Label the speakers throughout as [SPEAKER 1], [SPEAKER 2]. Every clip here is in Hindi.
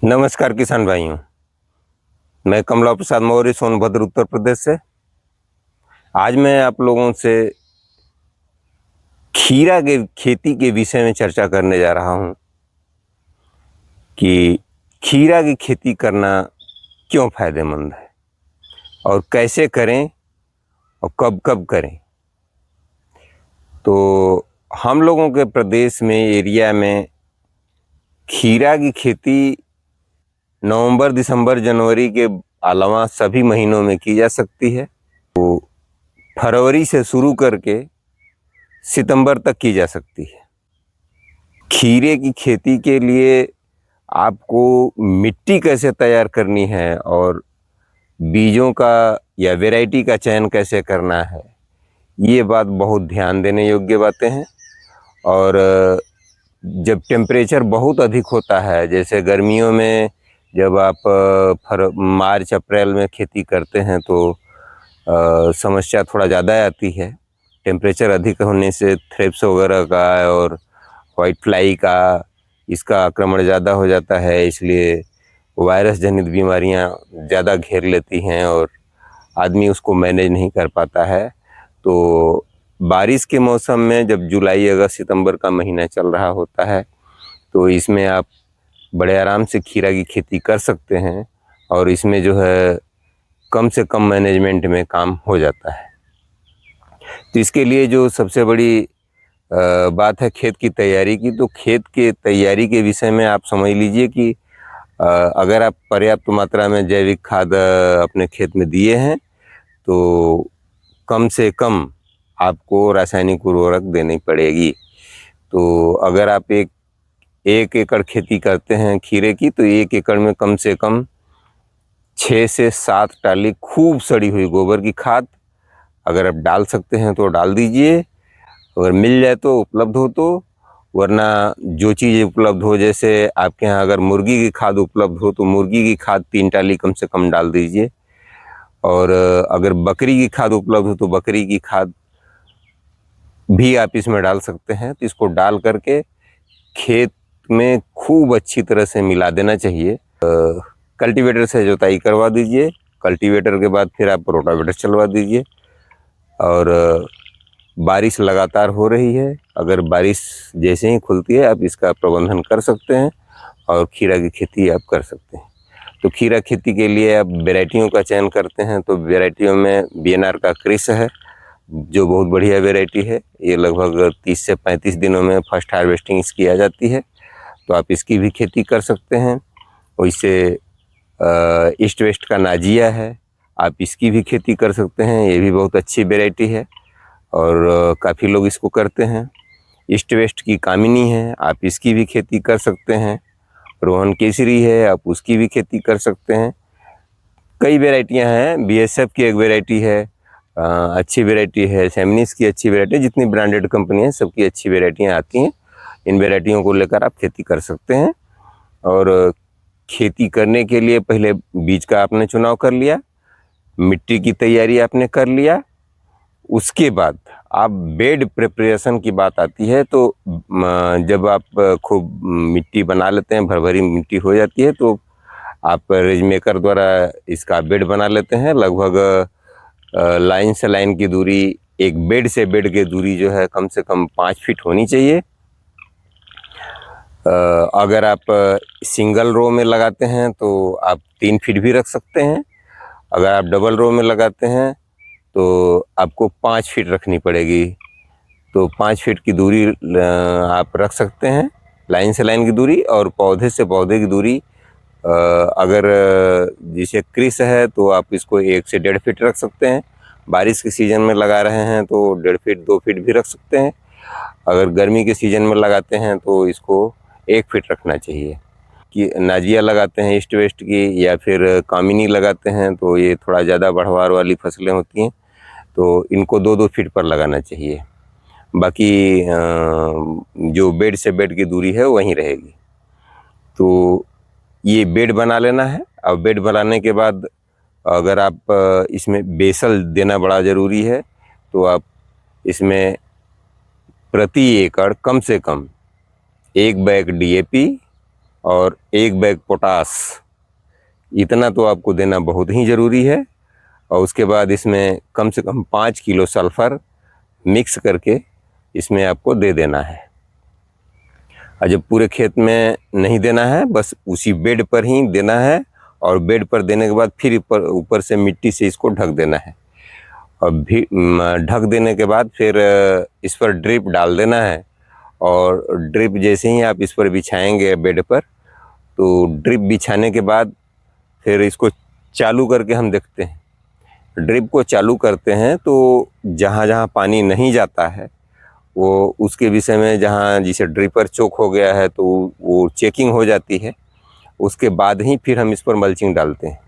[SPEAKER 1] नमस्कार किसान भाइयों। मैं कमला प्रसाद मौर्य सोनभद्र उत्तर प्रदेश से। आज मैं आप लोगों से खीरा के खेती के विषय में चर्चा करने जा रहा हूं कि खीरा की खेती करना क्यों फायदेमंद है और कैसे करें और कब कब करें। तो हम लोगों के प्रदेश में एरिया में खीरा की खेती नवंबर, दिसंबर, जनवरी के अलावा सभी महीनों में की जा सकती है। तो फरवरी से शुरू करके सितंबर तक की जा सकती है। खीरे की खेती के लिए आपको मिट्टी कैसे तैयार करनी है और बीजों का या वैरायटी का चयन कैसे करना है, ये बात बहुत ध्यान देने योग्य बातें हैं। और जब टेम्परेचर बहुत अधिक होता है, जैसे गर्मियों में जब आप मार्च अप्रैल में खेती करते हैं तो समस्या थोड़ा ज़्यादा आती है। टेम्परेचर अधिक होने से थ्रिप्स वगैरह का और वाइट फ्लाई का इसका आक्रमण ज़्यादा हो जाता है, इसलिए वायरस जनित बीमारियां ज़्यादा घेर लेती हैं और आदमी उसको मैनेज नहीं कर पाता है। तो बारिश के मौसम में जब जुलाई, अगस्त, सितंबर का महीना चल रहा होता है तो इसमें आप बड़े आराम से खीरा की खेती कर सकते हैं और इसमें जो है कम से कम मैनेजमेंट में काम हो जाता है। तो इसके लिए जो सबसे बड़ी बात है खेत की तैयारी की। तो खेत के तैयारी के विषय में आप समझ लीजिए कि अगर आप पर्याप्त मात्रा में जैविक खाद अपने खेत में दिए हैं तो कम से कम आपको रासायनिक उर्वरक देनी पड़ेगी। तो अगर आप एक एकड़ खेती करते हैं खीरे की तो 1 एकड़ में कम से कम 6 से 7 टाली खूब सड़ी हुई गोबर की खाद अगर आप डाल सकते हैं तो डाल दीजिए, अगर मिल जाए तो उपलब्ध हो तो। वरना जो चीज़ उपलब्ध हो, जैसे आपके यहाँ अगर मुर्गी की खाद उपलब्ध हो तो मुर्गी की खाद 3 टाली कम से कम डाल दीजिए। और अगर बकरी की खाद उपलब्ध हो तो बकरी की खाद भी आप इसमें डाल सकते हैं। तो इसको डाल करके खेत में खूब अच्छी तरह से मिला देना चाहिए। कल्टीवेटर से जुताई करवा दीजिए, कल्टीवेटर के बाद फिर आप रोटावेटर चलवा दीजिए। और बारिश लगातार हो रही है, अगर बारिश जैसे ही खुलती है आप इसका प्रबंधन कर सकते हैं और खीरा की खेती आप कर सकते हैं। तो खीरा खेती के लिए आप वैरायटियों का चयन करते हैं तो वैरायटियों में बीएनआर का क्रिस है जो बहुत बढ़िया वैरायटी है। ये लगभग 30 से 35 दिनों में फर्स्ट हार्वेस्टिंग इसकी आ जाती है, तो आप इसकी भी खेती कर सकते हैं। वैसे ईस्ट वेस्ट का नाजिया है, आप इसकी भी खेती कर सकते हैं, ये भी बहुत अच्छी वैरायटी है और काफ़ी लोग इसको करते हैं। ईस्ट वेस्ट की कामिनी है, आप इसकी भी खेती कर सकते हैं। रोहन केसरी है, आप उसकी भी खेती कर सकते हैं। कई वैरायटियां हैं, बीएसएफ की एक वैरायटी है, अच्छी वैरायटी है, सेमिनिस की अच्छी वैरायटी, जितनी ब्रांडेड कंपनी है सबकी अच्छी वैरायटियां आती हैं। इन वैरायटियों को लेकर आप खेती कर सकते हैं। और खेती करने के लिए पहले बीज का आपने चुनाव कर लिया, मिट्टी की तैयारी आपने कर लिया, उसके बाद आप बेड प्रिपरेशन की बात आती है। तो जब आप खूब मिट्टी बना लेते हैं, भरभरी मिट्टी हो जाती है, तो आप रेज मेकर द्वारा इसका बेड बना लेते हैं। लगभग लाइन से लाइन की दूरी, एक बेड से बेड की दूरी जो है कम से कम 5 फीट होनी चाहिए। अगर आप सिंगल रो में लगाते हैं तो आप 3 फीट भी रख सकते हैं। अगर आप डबल रो में लगाते हैं तो आपको 5 फीट रखनी पड़ेगी। तो 5 फीट की दूरी आप रख सकते हैं, लाइन से लाइन की दूरी। और पौधे से पौधे की दूरी अगर जैसे क्रिस है तो आप इसको 1 से 1.5 फीट रख सकते हैं। बारिश के सीज़न में लगा रहे हैं तो 1.5 फीट 2 फीट भी रख सकते हैं। अगर गर्मी के सीज़न में लगाते हैं तो इसको 1 फीट रखना चाहिए। कि नाजिया लगाते हैं ईस्ट वेस्ट की या फिर कामिनी लगाते हैं तो ये थोड़ा ज़्यादा बढ़वार वाली फसलें होती हैं, तो इनको 2-2 फीट पर लगाना चाहिए। बाकी जो बेड से बेड की दूरी है वहीं रहेगी। तो ये बेड बना लेना है। अब बेड बनाने के बाद अगर आप इसमें बेसल देना बड़ा ज़रूरी है, तो आप इसमें प्रति एकड़ कम से कम 1 बैग डीएपी और 1 बैग पोटास, इतना तो आपको देना बहुत ही ज़रूरी है। और उसके बाद इसमें कम से कम 5 किलो सल्फ़र मिक्स करके इसमें आपको दे देना है। और जब पूरे खेत में नहीं देना है, बस उसी बेड पर ही देना है, और बेड पर देने के बाद फिर ऊपर से मिट्टी से इसको ढक देना है। और भी ढक देने के बाद फिर इस पर ड्रिप डाल देना है। और ड्रिप जैसे ही आप इस पर बिछाएंगे बेड पर, तो ड्रिप बिछाने के बाद फिर इसको चालू करके हम देखते हैं। ड्रिप को चालू करते हैं तो जहाँ जहाँ पानी नहीं जाता है वो उसके विषय में, जहाँ जिसे ड्रिपर चोक हो गया है तो वो चेकिंग हो जाती है। उसके बाद ही फिर हम इस पर मल्चिंग डालते हैं।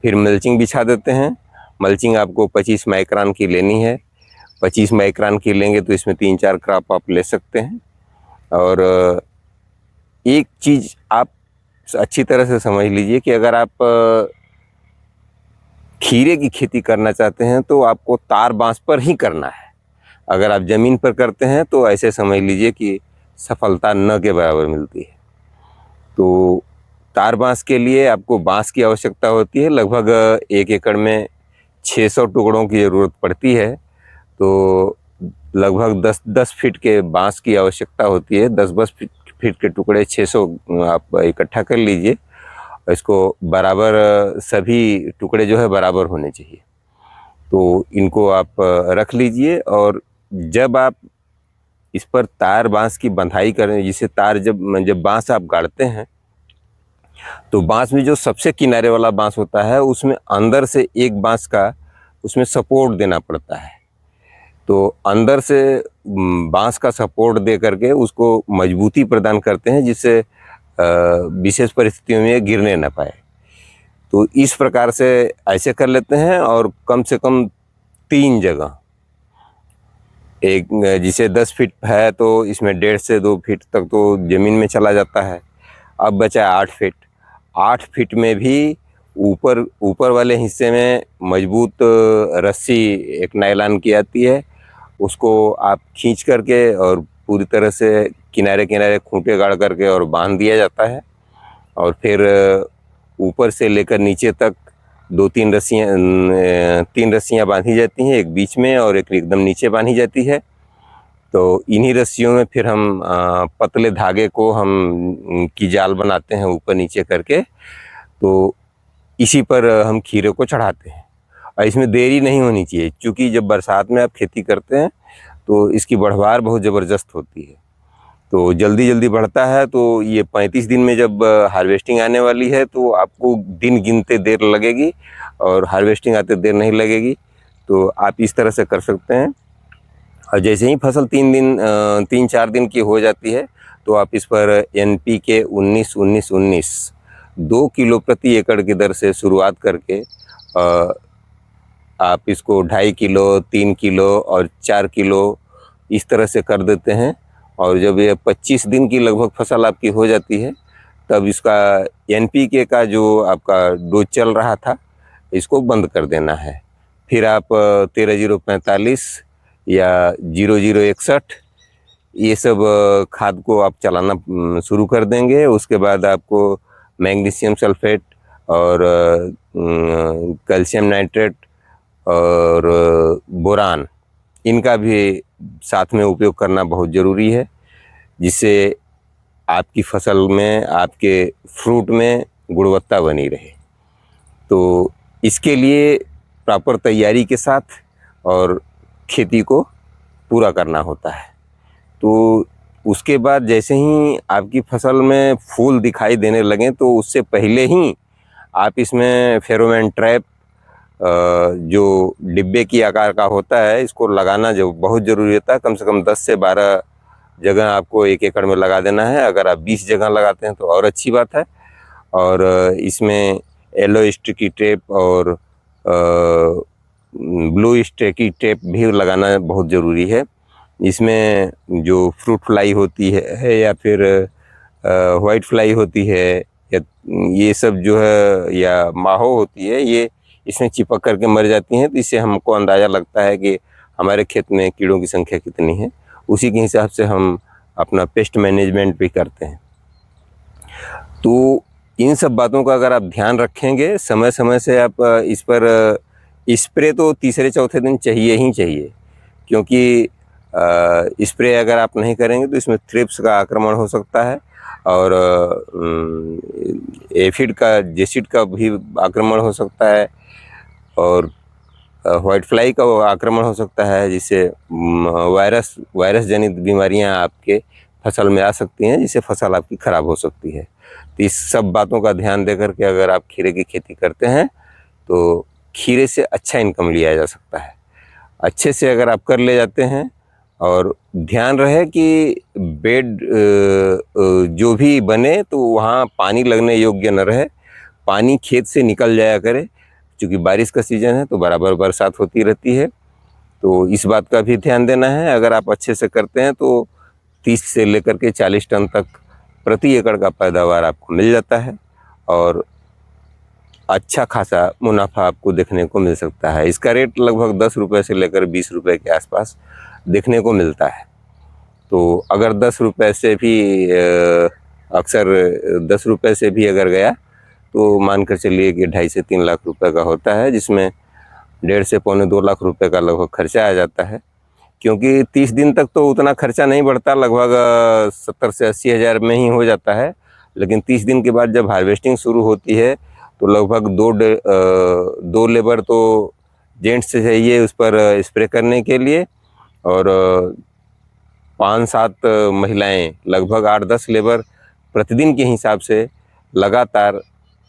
[SPEAKER 1] फिर मल्चिंग बिछा देते हैं। मल्चिंग आपको 25 माइक्रोन की लेनी है। 25 माइक्रोन की लेंगे तो इसमें 3-4 क्रॉप आप ले सकते हैं। और एक चीज़ आप अच्छी तरह से समझ लीजिए कि अगर आप खीरे की खेती करना चाहते हैं तो आपको तार बांस पर ही करना है। अगर आप ज़मीन पर करते हैं तो ऐसे समझ लीजिए कि सफलता न के बराबर मिलती है। तो तार बांस के लिए आपको बांस की आवश्यकता होती है। लगभग 1 एकड़ में 600 टुकड़ों की ज़रूरत पड़ती है। तो लगभग 10-10 फीट के बांस की आवश्यकता होती है। 10-10 फीट के टुकड़े 600 आप इकट्ठा कर लीजिए। इसको बराबर, सभी टुकड़े जो है बराबर होने चाहिए। तो इनको आप रख लीजिए। और जब आप इस पर तार बांस की बंधाई करें, जिसे तार जब बांस आप गाड़ते हैं तो बांस में जो सबसे किनारे वाला बांस होता है उसमें अंदर से एक बांस का उसमें सपोर्ट देना पड़ता है। तो अंदर से बांस का सपोर्ट दे करके उसको मजबूती प्रदान करते हैं, जिससे विशेष परिस्थितियों में गिरने न पाए। तो इस प्रकार से ऐसे कर लेते हैं। और कम से कम 3 जगह, एक जिसे 10 फीट है तो इसमें 1.5 से 2 फीट तक तो ज़मीन में चला जाता है। अब बचा 8 फीट। 8 फीट में भी ऊपर वाले हिस्से में मजबूत रस्सी, एक नायलॉन की आती है, उसको आप खींच करके और पूरी तरह से किनारे किनारे खूंटे गाड़ करके और बांध दिया जाता है। और फिर ऊपर से लेकर नीचे तक 2-3 रस्सियाँ 3 रस्सियाँ बांधी जाती हैं, एक बीच में और एक एकदम नीचे बांधी जाती है। तो इन्हीं रस्सियों में फिर हम पतले धागे को हम की जाल बनाते हैं ऊपर नीचे करके। तो इसी पर हम खीरे को चढ़ाते हैं। और इसमें देरी नहीं होनी चाहिए, क्योंकि जब बरसात में आप खेती करते हैं तो इसकी बढ़वार बहुत ज़बरदस्त होती है। तो जल्दी जल्दी बढ़ता है। तो ये 35 दिन में जब हार्वेस्टिंग आने वाली है तो आपको दिन गिनते देर लगेगी और हार्वेस्टिंग आते देर नहीं लगेगी। तो आप इस तरह से कर सकते हैं। और जैसे ही फसल 3-4 दिन की हो जाती है तो आप इस पर NPK 19-19-19 2 किलो प्रति एकड़ की दर से शुरुआत करके आप इसको 2.5 किलो, 3 किलो और 4 किलो इस तरह से कर देते हैं। और जब ये 25 दिन की लगभग फसल आपकी हो जाती है तब इसका NPK का जो आपका डोज चल रहा था इसको बंद कर देना है। फिर आप 13-0-45 या 0061 ये सब खाद को आप चलाना शुरू कर देंगे। उसके बाद आपको मैग्नीशियम सल्फेट और कैल्शियम नाइट्रेट और बोरान, इनका भी साथ में उपयोग करना बहुत ज़रूरी है, जिससे आपकी फसल में, आपके फ्रूट में गुणवत्ता बनी रहे। तो इसके लिए प्रॉपर तैयारी के साथ और खेती को पूरा करना होता है। तो उसके बाद जैसे ही आपकी फसल में फूल दिखाई देने लगें तो उससे पहले ही आप इसमें फेरोमोन ट्रैप, जो डिब्बे की आकार का होता है, इसको लगाना जो बहुत ज़रूरी होता है। कम से कम 10 से 12 जगह आपको 1 एकड़ में लगा देना है। अगर आप 20 जगह लगाते हैं तो और अच्छी बात है। और इसमें येलो स्टिकी टेप और ब्लू स्टिकी टेप भी लगाना बहुत ज़रूरी है। इसमें जो फ्रूट फ्लाई होती है या फिर वाइट फ्लाई होती है, या ये सब जो है, या माहो होती है, ये इसमें चिपक करके मर जाती हैं। तो इससे हमको अंदाज़ा लगता है कि हमारे खेत में कीड़ों की संख्या कितनी है। उसी के हिसाब से हम अपना पेस्ट मैनेजमेंट भी करते हैं। तो इन सब बातों का अगर आप ध्यान रखेंगे, समय समय से आप इस पर स्प्रे तो तीसरे चौथे दिन चाहिए ही चाहिए, क्योंकि स्प्रे अगर आप नहीं करेंगे तो इसमें थ्रिप्स का आक्रमण हो सकता है और एफिड का, जेसिड का भी आक्रमण हो सकता है और व्हाइट फ्लाई का आक्रमण हो सकता है, जिससे वायरस जनित बीमारियां आपके फसल में आ सकती हैं, जिससे फसल आपकी खराब हो सकती है। तो इस सब बातों का ध्यान देकर के अगर आप खीरे की खेती करते हैं तो खीरे से अच्छा इनकम लिया जा सकता है। अच्छे से अगर आप कर ले जाते हैं और ध्यान रहे कि बेड जो भी बने तो वहाँ पानी लगने योग्य न रहे, पानी खेत से निकल जाया करे, क्योंकि बारिश का सीज़न है तो बराबर बरसात होती रहती है। तो इस बात का भी ध्यान देना है। अगर आप अच्छे से करते हैं तो 30 से लेकर के 40 टन तक प्रति एकड़ का पैदावार आपको मिल जाता है और अच्छा खासा मुनाफा आपको देखने को मिल सकता है। इसका रेट लगभग 10 रुपये से लेकर 20 रुपये के आसपास देखने को मिलता है। तो अगर 10 रुपये से भी अक्सर 10 रुपये से भी अगर गया तो मानकर चलिए कि 2.5 से 3 लाख रुपए का होता है, जिसमें 1.5 से पौने 2 लाख रुपए का लगभग खर्चा आ जाता है। क्योंकि 30 दिन तक तो उतना खर्चा नहीं बढ़ता, लगभग 70 से 80 हज़ार में ही हो जाता है। लेकिन 30 दिन के बाद जब हार्वेस्टिंग शुरू होती है तो लगभग 2 लेबर तो जेंट्स से चाहिए उस पर स्प्रे करने के लिए और 5-7 महिलाएं, लगभग 8-10 लेबर प्रतिदिन के हिसाब से लगातार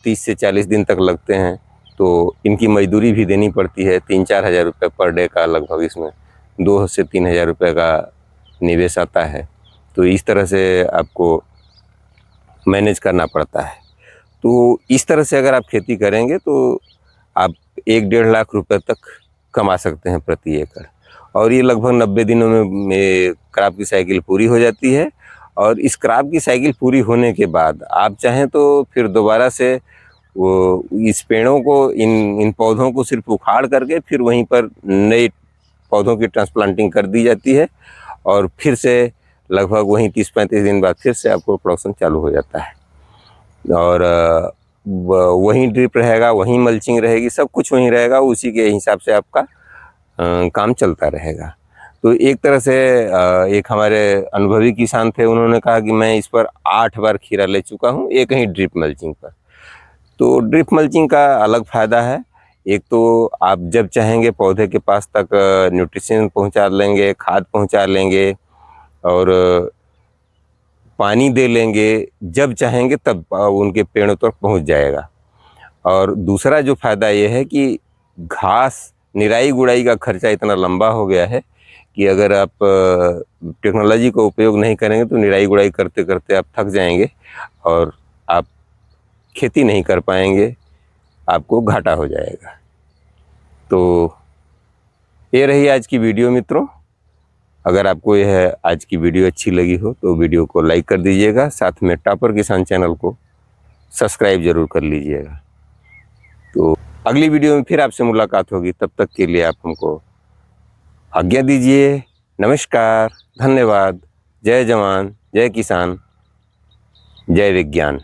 [SPEAKER 1] 30 से 40 दिन तक लगते हैं। तो इनकी मजदूरी भी देनी पड़ती है, 3-4 हज़ार रुपये पर डे का लगभग इसमें 2 से 3 हज़ार रुपये का निवेश आता है। तो इस तरह से आपको मैनेज करना पड़ता है। तो इस तरह से अगर आप खेती करेंगे तो आप 1-1.5 लाख रुपए तक कमा सकते हैं प्रति एकड़, और ये लगभग 90 दिनों में क्रॉप की साइकिल पूरी हो जाती है। और इस क्रॉप की साइकिल पूरी होने के बाद आप चाहें तो फिर दोबारा से वो इस पेड़ों को, इन पौधों को सिर्फ उखाड़ करके फिर वहीं पर नए पौधों की ट्रांसप्लांटिंग कर दी जाती है और फिर से लगभग वहीं 30-35 दिन बाद फिर से आपको प्रोडक्शन चालू हो जाता है। और वहीं ड्रिप रहेगा, वहीं मल्चिंग रहेगी, सब कुछ वहीं रहेगा, उसी के हिसाब से आपका काम चलता रहेगा। तो एक तरह से एक हमारे अनुभवी किसान थे, उन्होंने कहा कि मैं इस पर 8 बार खीरा ले चुका हूँ, एक ही ड्रिप मल्चिंग पर। तो ड्रिप मल्चिंग का अलग फ़ायदा है। एक तो आप जब चाहेंगे पौधे के पास तक न्यूट्रिशन पहुंचा लेंगे, खाद पहुंचा लेंगे और पानी दे लेंगे, जब चाहेंगे तब उनके पेड़ों तक पहुंच जाएगा। और दूसरा जो फ़ायदा ये है कि घास निराई गुड़ाई का खर्चा इतना लंबा हो गया है कि अगर आप टेक्नोलॉजी का उपयोग नहीं करेंगे तो निराई गुड़ाई करते करते आप थक जाएंगे और आप खेती नहीं कर पाएंगे, आपको घाटा हो जाएगा। तो ये रही आज की वीडियो मित्रों। अगर आपको यह आज की वीडियो अच्छी लगी हो तो वीडियो को लाइक कर दीजिएगा, साथ में टॉपर किसान चैनल को सब्सक्राइब जरूर कर लीजिएगा। तो अगली वीडियो में फिर आपसे मुलाकात होगी, तब तक के लिए आप हमको आज्ञा दीजिए। नमस्कार, धन्यवाद। जय जवान, जय किसान, जय विज्ञान।